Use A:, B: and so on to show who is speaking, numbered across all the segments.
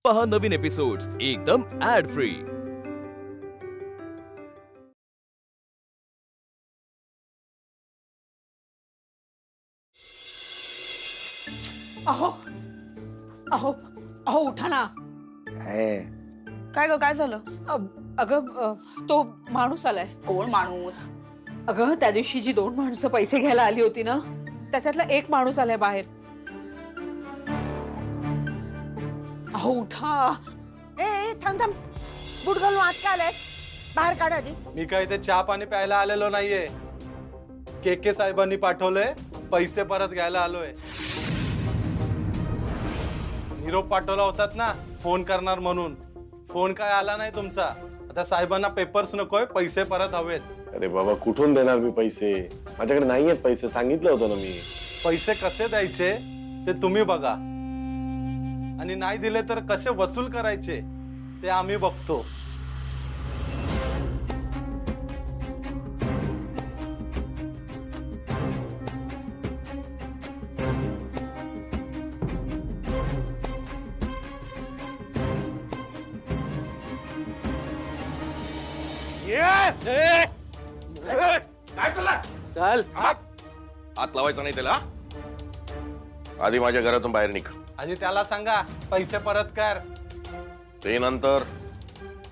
A: पहा नवीन एपिसोड्स एकदम add free.
B: अहो अहो अहो उठा ना।
C: काय ग, काय झालं?
B: अगं तो माणूस आलाय। कोण माणूस? अगं त्या दिवशी जी 2 माणसं पैसे घ्यायला आली होती ना, त्याच्यातला एक माणूस आलाय बाहेर। अहो उठा।
D: ए थांब थांब, बूट घालून आत का आलाय? बाहेर काढ आधी।
E: मी काय इथे चहा पाणी प्यायला आलेलो नाहीये। के साहेबांनी पाठवलंय, पैसे परत घ्यायला आलोय। निरोप पाठवला होतात ना फोन करणार म्हणून, फोन काय आला नाही तुमचा। आता साहेबांना पेपर्स नकोय, पैसे परत हवेत।
F: अरे बाबा कुठून देणार मी पैसे? माझ्याकडे नाहीयेत पैसे, सांगितलं होतं ना मी।
E: पैसे कसे द्यायचे ते तुम्ही बघा, आणि नाही दिले तर कसे वसूल करायचे ते आम्ही बघतो।
G: चल हात लावायचा नाही त्याला। आधी माझ्या घरातून बाहेर निघ।
E: आणि त्याला सांगा पैसे परत कर।
G: ते नंतर,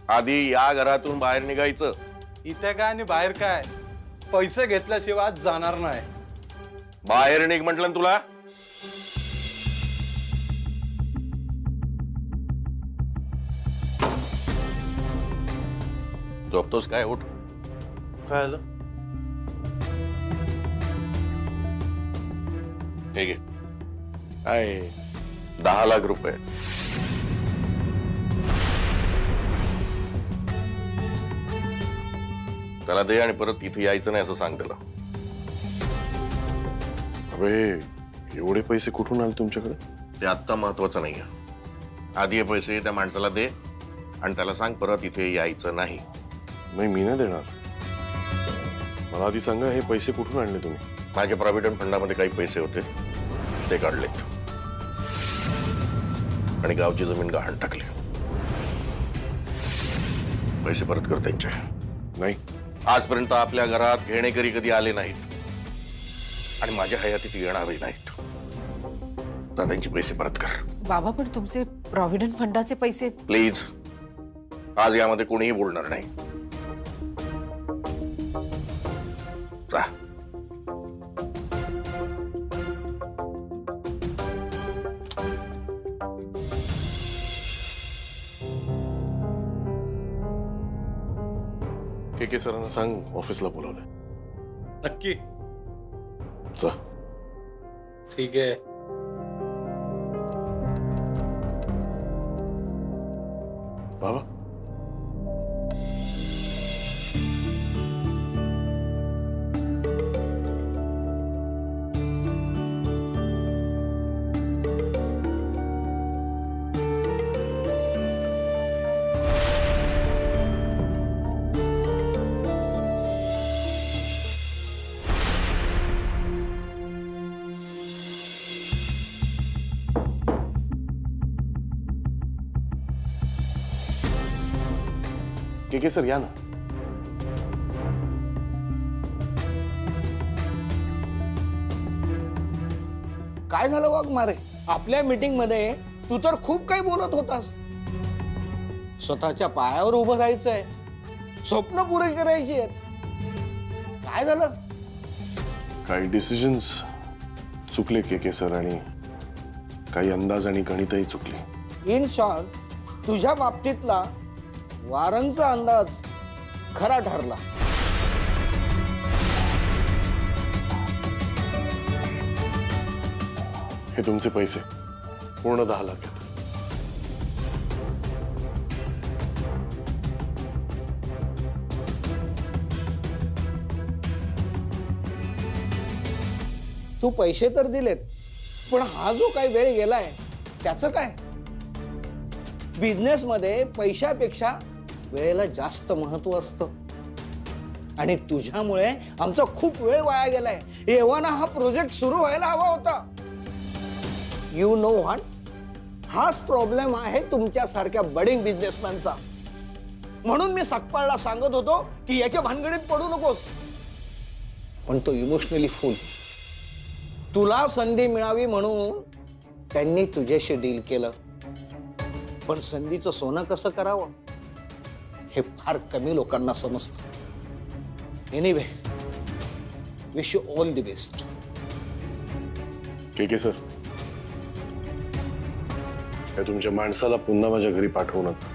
G: आधी या घरातून बाहेर निघायचं।
E: इथे काय आणि बाहेर काय, पैसे घेतल्याशिवाय आज जाणार नाही।
G: बाहेर निघ म्हटलं ना तुला। झोपतोस काय? उठ।
F: काय आलं?
G: हे घे। काय? 10 लाख रुपये। त्याला दे आणि परत इथे यायचं नाही असं सांग त्याला।
F: अबे एवढे पैसे कुठून आले तुमच्याकडे?
G: ते आत्ता महत्वाचं नाहीये। आधी हे पैसे त्या माणसाला दे आणि त्याला सांग परत इथे यायचं नाही।
F: नाही मी नाही देणार। मला आधी सांगा हे पैसे कुठून आणले तुम्ही?
G: माझ्या प्रॉव्हिडंट फंडामध्ये काही पैसे होते, ते काढलेत आणि गावची जमीन गहाण टाकली। पैसे परत कर त्यांचे।
F: नाही,
G: आजपर्यंत आपल्या घरात घेणेकरी कधी आले नाहीत आणि माझ्या हयातीत येणारही नाहीत। तर त्यांचे पैसे परत कर।
B: बाबा पण तुमचे प्रॉव्हिडंट फंडाचे पैसे?
G: प्लीज, आज यामध्ये कोणीही बोलणार नाही। जा।
F: के सरांना सांग ऑफिसला बोलवलंय।
E: नक्की?
F: जा।
E: ठीक आहे।
F: बाबा के सर या ना।
H: काय झालं वाघमारे? आपल्या मीटिंग मध्ये तू तर खूप काही बोलत होतास। स्वतःच्या पायावर उभं राहायचंय, स्वप्न पुरे करायची आहेत। काय झालं?
F: काही डिसिजन्स चुकले के सर, आणि काही अंदाज आणि गणितही चुकली।
H: इन शॉर्ट, तुझ्या बाबतीतला वारंगचा अंदाज खरा ठरला।
F: हे तुमचे पैसे पूर्ण 10 लाख आहेत।
H: तू पैसे तर दिलेत, पण हा जो काही वेळ गेलाय त्याचं काय? बिझनेस मध्ये पैशापेक्षा वेळेला जास्त महत्व असतं, आणि तुझ्यामुळे आमचा खूप वेळ वाया गेलाय। एव्हाना हा प्रोजेक्ट सुरू व्हायला हवा होता। यू नो व्हॉट, हाच प्रॉब्लेम आहे तुमच्यासारख्या बडिंग बिझनेसमॅनचा. म्हणून मी सकपाळला सांगत होतो की याच्या भानगडीत पडू नकोस. पण तो इमोशनली फुल. तुला संधी मिळावी म्हणून त्यांनी तुझ्याशी डील केलं. पण संधीचं सोनं कसं करावं हे फार कमी लोकांना समजतं. Anyway, wish you all the best.
F: ठीक आहे सर. या तुमच्या माणसाला पुन्हा माझ्या घरी पाठवू नका.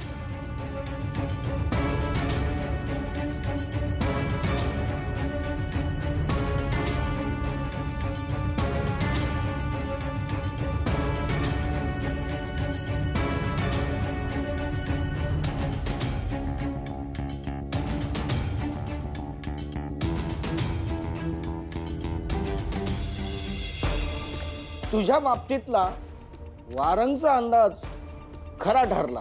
H: तुझ्या बाबतीतला वारंगचा अंदाज खरा ठरला.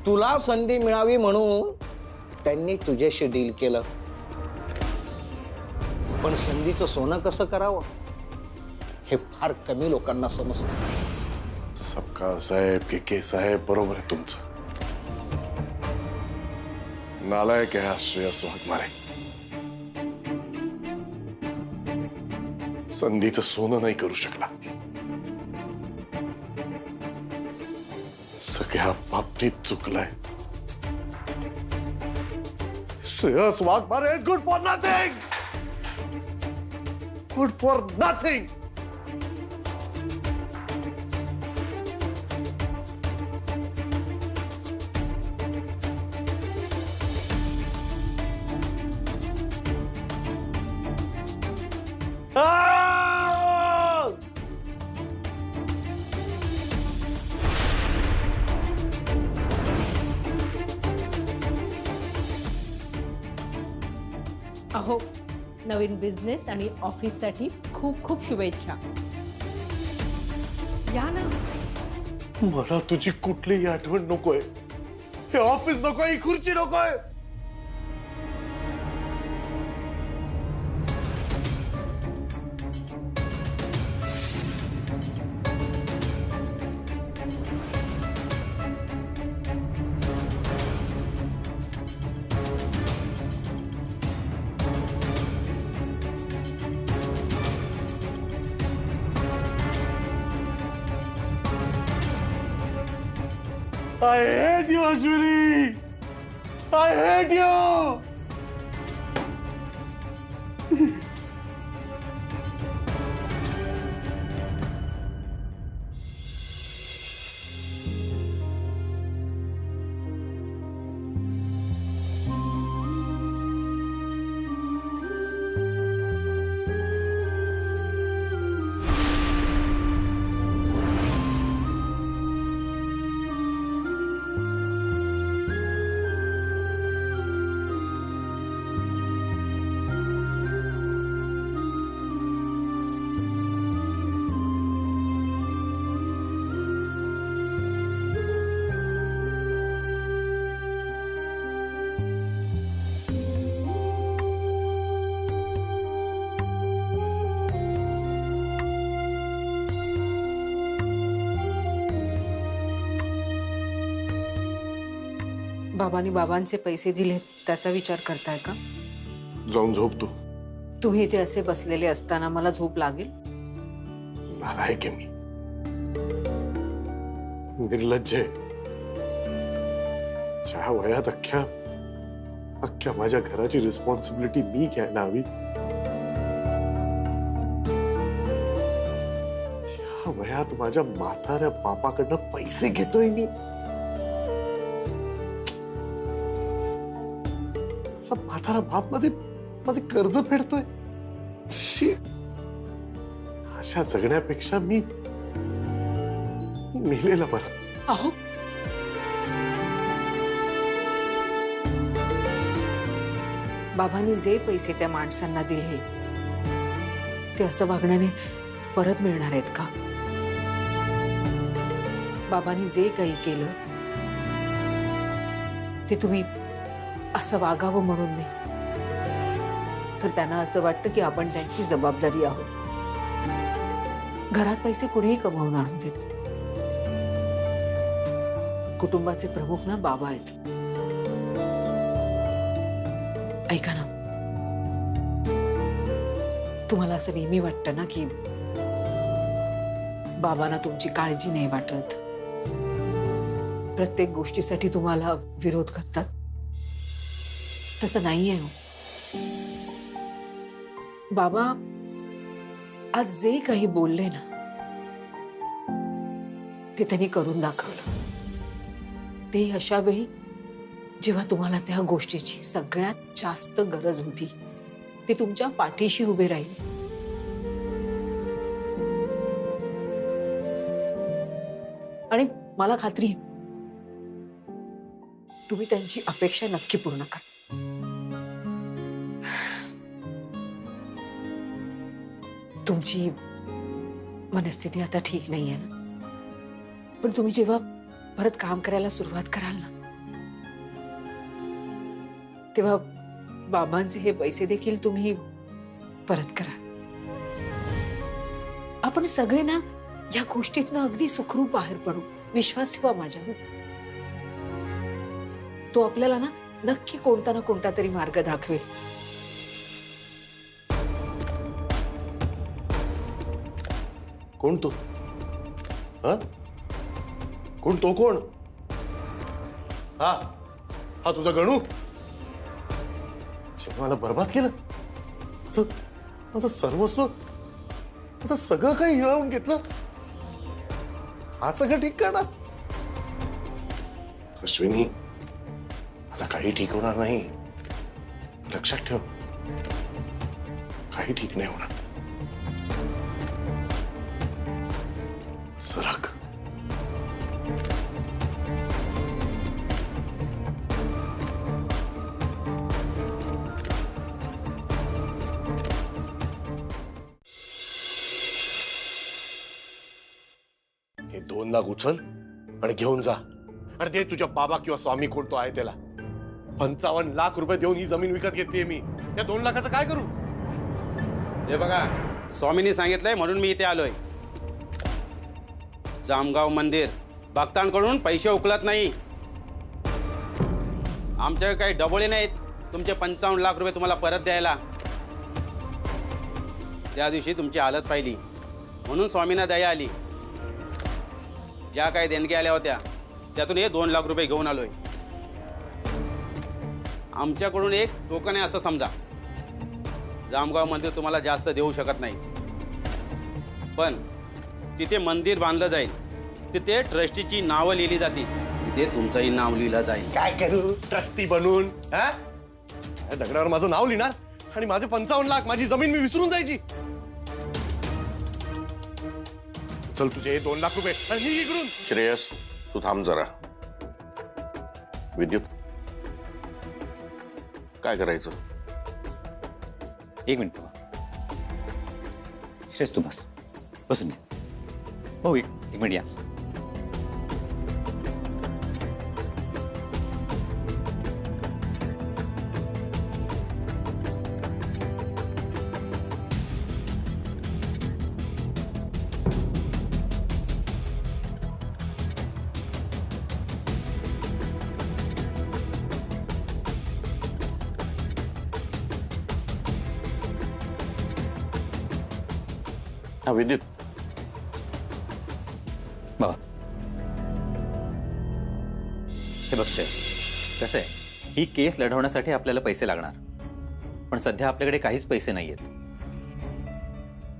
H: तुला संधी मिळावी म्हणून त्यांनी तुझ्याशी डील केलं. पण संधीचं सोनं कसं करावं हे फार कमी लोकांना समजतं.
F: सबका साहेब के साहेब बरोबर आहे तुमचं. नालायक आहे हा श्रेयस वाघमारे. संधीचं सोनं नाही करू शकला. सगळ्या बाबतीत चुकलाय. Shreyas Waghmare is good for nothing. Good for nothing.
B: अहो, नवीन बिझनेस आणि ऑफिससाठी खूप खूप शुभेच्छा. या ना.
F: मला तुझी कुठलीही आठवण नकोय. हे ऑफिस नकोय, ही खुर्ची नकोय. I hate you, Ashwini. I hate you.
B: बाबांनी बाबांचे पैसे दिले त्याचा विचार करताय का?
F: जाऊन झोप तू.
B: तुम्ही इथे असे बसलेले असताना मला झोप लागेल?
F: नालायक आहे मी. निर्लज्ज आहे. ज्या वयात अख्ख्या माझ्या घराची रिस्पॉन्सिबिलिटी मी घ्यायला हवी, त्या वयात माझ्या म्हाताऱ्या बापाकडनं पैसे घेतोय मी. म्हातारा बाप माझे कर्ज फेडतोय. अशा जगण्यापेक्षा मी मेलेला बरं.
B: अहो, बाबांनी जे पैसे त्या माणसांना दिले ते असं वागण्याने परत मिळणार आहेत का? बाबांनी जे काही केलं ते तुम्ही असं वागावं म्हणून नाही, तर त्यांना असं वाटतं की आपण त्यांची जबाबदारी आहोत. घरात पैसे कुणीही कमावून आणून देत, कुटुंबाचे प्रमुख ना बाबा आहेत. ऐका ना, तुम्हाला असं नेहमी वाटतं ना की बाबांना तुमची काळजी नाही वाटत, प्रत्येक गोष्टीसाठी तुम्हाला विरोध करतात. तसं नाहीये हो. बाबा आज जे काही बोलले ना ते त्यांनी करून दाखवलं. ते अशा वेळी जेव्हा तुम्हाला त्या गोष्टीची सगळ्यात जास्त गरज होती, ते तुमच्या पाठीशी उभे राहिले. आणि मला खात्री आहे तुम्ही त्यांची अपेक्षा नक्की पूर्ण करा. तुमची मनस्थिती आता ठीक नाहीये ना, पण तुम्ही जेव्हा परत काम करायला सुरुवात कराल ना, तेव्हा बाबांचे हे पैसे देखील तुम्ही परत करा. आपण सगळे ना या गोष्टीतनं अगदी सुखरूप बाहेर पडू. विश्वास ठेवा माझ्यावर. तो आपल्याला ना नक्की कोणता ना कोणता तरी मार्ग दाखवेल.
F: कोण तो? हा कोण तो? कोण? हा हा तुझा गणू? जेव्हा मला बर्बाद केलं, माझं सर्वस्व, माझं सगळं काही हिरावून घेतलं, हा सगळं ठीक करणार? अश्विनी, आता काही ठीक होणार नाही. लक्षात ठेव, काही ठीक नाही होणार. सरक. हे 2 लाख उचल आणि घेऊन जा आणि दे तुझ्या बाबा किंवा स्वामी कोण तो आहे त्याला. 55 लाख रुपये देऊन ही जमीन विकत घेतलीये मी. या 2 लाखाचं काय करू?
I: हे बघा, स्वामींनी सांगितलंय म्हणून मी इथे आलोय. जामगाव मंदिर भक्तांकडून पैसे उकलत नाही. आमच्याकडे काही डबोळे नाहीत तुमचे 55 लाख रुपये तुम्हाला परत द्यायला. त्या दिवशी तुमची हालत पाहिली म्हणून स्वामींना दया आली. ज्या काही देणग्या आल्या होत्या त्यातून हे 2 लाख रुपये घेऊन आलोय. आमच्याकडून एक टोकन आहे असं समजा. जामगाव मंदिर तुम्हाला जास्त देऊ शकत नाही, पण तिथे मंदिर बांधलं जाईल, तिथे ट्रस्टीची नावं लिहिली जातील, तिथे तुमचंही नाव लिहिलं जाईल.
F: काय करू ट्रस्टी बनून? हा दगडावर माझं नाव लिहिणार आणि माझे 55 लाख, माझी जमीन मी विसरून जायची. चल तुझे हे 2 लाख रुपये आणि निघ इकडून.
G: श्रेयस, तू थांब जरा. विद्युत, काय करायचं?
J: 1 मिनिट. श्रेयस, तू बस, बसून घ्या. हो, एक मिनिट या.
G: हा विद्युत,
J: बाबा हे बघ श्रेयस, कसं आहे, ही केस लढवण्यासाठी आपल्याला पैसे लागणार, पण सध्या आपल्याकडे काहीच पैसे नाही आहेत.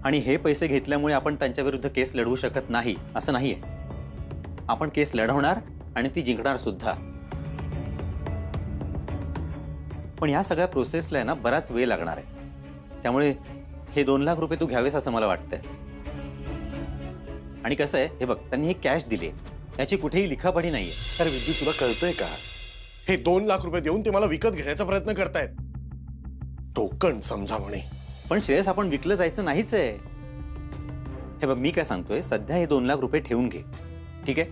J: आणि हे पैसे घेतल्यामुळे आपण त्यांच्या विरुद्ध केस लढवू शकत नाही असं नाहीये. आपण केस लढवणार आणि ती जिंकणार सुद्धा. पण या सगळ्या प्रोसेसला ना बराच वेळ लागणार आहे. त्यामुळे हे 2 लाख रुपये तू घ्यावेस असं मला वाटतंय. आणि कसं आहे, हे बघ, त्यांनी हे कॅश दिले, याची कुठेही लिखापढी नाहीये.
F: अरे विद्युत, तुला कळतंय का? हे 2 लाख रुपये देऊन ते मला विकत घेण्याचा प्रयत्न करतायत. टोकन समजा म्हणे.
J: पण श्रेयस, आपण विकलं जायचं नाहीच आहे. हे बघ, मी काय सांगतोय, सध्या हे 2 लाख रुपये ठेवून घे, ठीक आहे?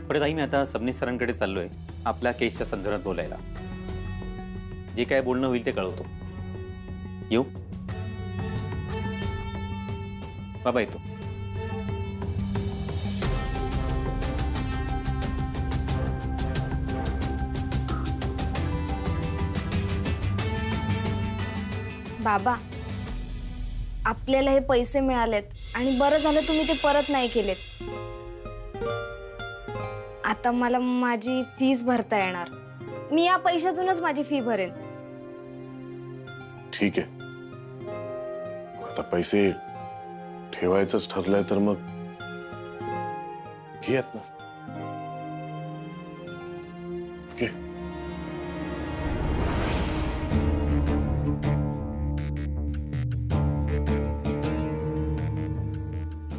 J: परत आई, मी आता सबनीस सरांकडे चाललोय आपल्या केसच्या संदर्भात बोलायला. जे काय बोलणं होईल ते कळवतो. येऊ बाबा, येतो.
C: बाबा, आपल्याला हे पैसे मिळालेत आणि बरं झालं तुम्ही ते परत नाही केलेत. आता मला माझी फीस भरता येणार. मी या पैशातूनच माझी फी भरेन.
F: ठीक आहे, आता पैसे ठेवायचंच ठरलंय तर मग घेत ना. घे.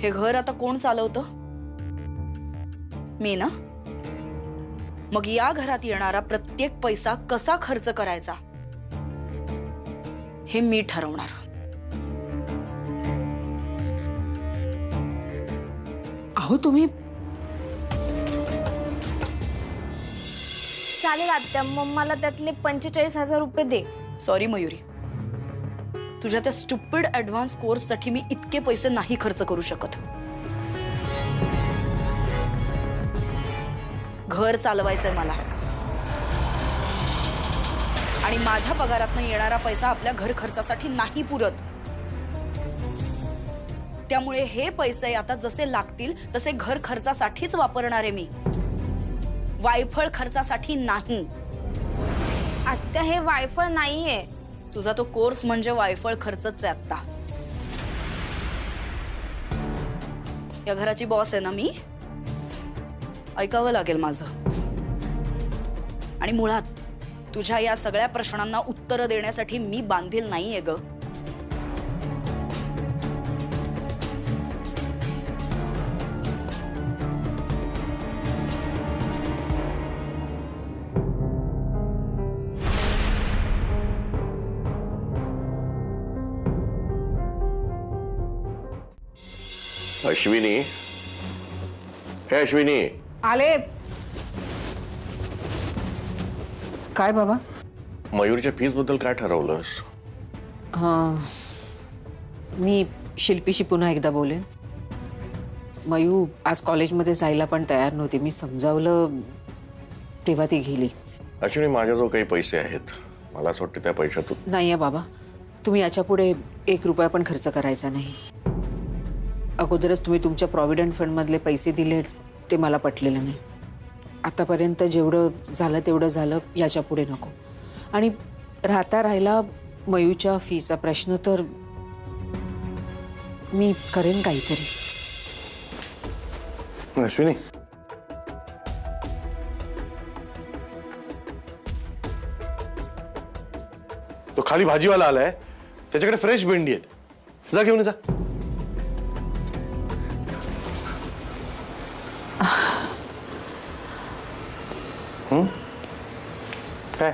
D: हे घर आता कोण चालवतं? मी ना. मग या घरात येणारा प्रत्येक पैसा कसा खर्च करायचा हे मी ठरवणार.
B: अहो तुम्ही
C: चालेल आत्या, मग मला त्यातले 45,000 रुपये दे.
D: सॉरी मयुरी, तुझ्या त्या स्टुपिड ऍडव्हान्स कोर्स साठी मी इतके पैसे नाही खर्च करू शकत. घर चालवायचंय मला आणि माझ्या पगारातनं येणारा पैसा आपल्या घर खर्चासाठी नाही पुरत. त्यामुळे हे पैसे आता जसे लागतील तसे घर खर्चासाठीच वापरणार आहे मी, वायफळ खर्चासाठी नाही.
C: आत्या, हे वायफळ नाहीये.
D: तुझा तो कोर्स म्हणजे वायफळ खर्चच आहे आता. या घराची बॉस आहे ना मी, ऐकावं लागेल माझं. आणि मुळात तुझ्या या सगळ्या प्रश्नांना उत्तरं देण्यासाठी मी बांधील नाहीये ग.
G: अश्विनी, हे अश्विनी,
B: आले. काय बाबा?
G: मयूरच्या फीस बद्दल काय ठरवलंस?
B: मी शिल्पीशी पुन्हा एकदा बोलेन. मयू आज कॉलेजमध्ये जायला पण तयार नव्हती. मी समजावलं तेव्हा ती गेली.
G: अश्विनी, माझ्याजवळ काही पैसे आहेत, मला असं वाटतं त्या पैशातून.
B: नाही आहे बाबा, तुम्ही याच्या पुढे 1 रुपया पण खर्च करायचा नाही. अगोदरच तुम्ही तुमच्या प्रॉव्हिडंट फंडमधले पैसे दिले ते मला पटलेलं नाही. आतापर्यंत जेवढं झालं तेवढं झालं, याच्या पुढे नको. आणि राहिला मयूच्या फीचा प्रश्न, तर मी करेन काहीतरी.
F: अश्विनी, तो खाली भाजीवाला आलाय, त्याच्याकडे फ्रेश भेंडी आहेत, जा घेऊन जा. काय?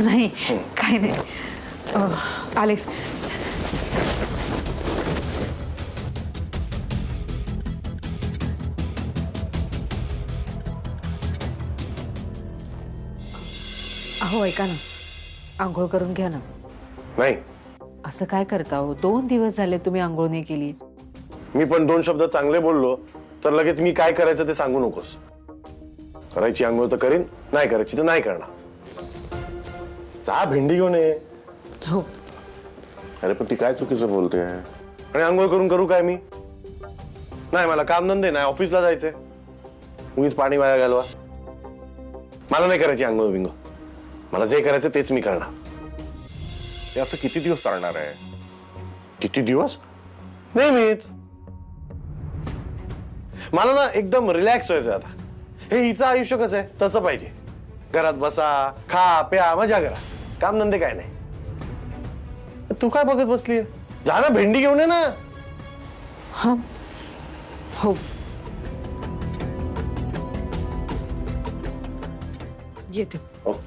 B: नाही, काही नाही. आले. अहो ऐका ना, आंघोळ करून घ्या ना.
F: नाही,
B: असं काय करता हो? 2 दिवस झाले तुम्ही आंघोळ नाही केली.
F: मी पण 2 शब्द चांगले बोललो तर लगेच मी काय करायचं ते सांगू नकोस. करायची आंघोळ तर करीन, नाही करायची तर नाही करणार. जा भेंडी घेऊन ये.
B: हो.
F: अरे पण ती काय चुकीचं बोलते आहे. आणि आंघोळ करून करू काय मी? नाही, मला काम धंदे नाही, ऑफिसला जायचंय. उगीच पाणी वाया घालवा. मला नाही करायची आंघोळ बिंगो. मला जे करायचं तेच मी करणार.
G: हे असं किती दिवस चालणार आहे?
F: किती दिवस? नेहमीच. मला ना एकदम रिलॅक्स व्हायचं आता. हे हिचं आयुष्य कसं आहे तसं पाहिजे. घरात बसा, खा प्या, मजा करा, काम धंदे काय नाही. तू काय बघत बसली? जा ना, भेंडी घेऊन ये ना.
B: हा. हो. येते.
F: हो.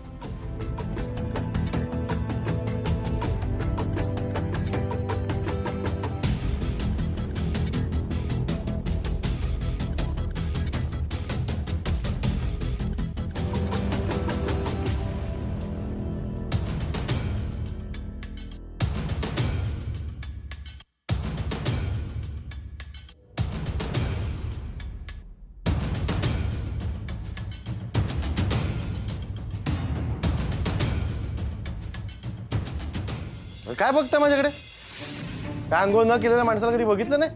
F: काय बघता माझ्याकडे? काय आंघोळ न केलेल्या माणसाला कधी बघितलं नाही?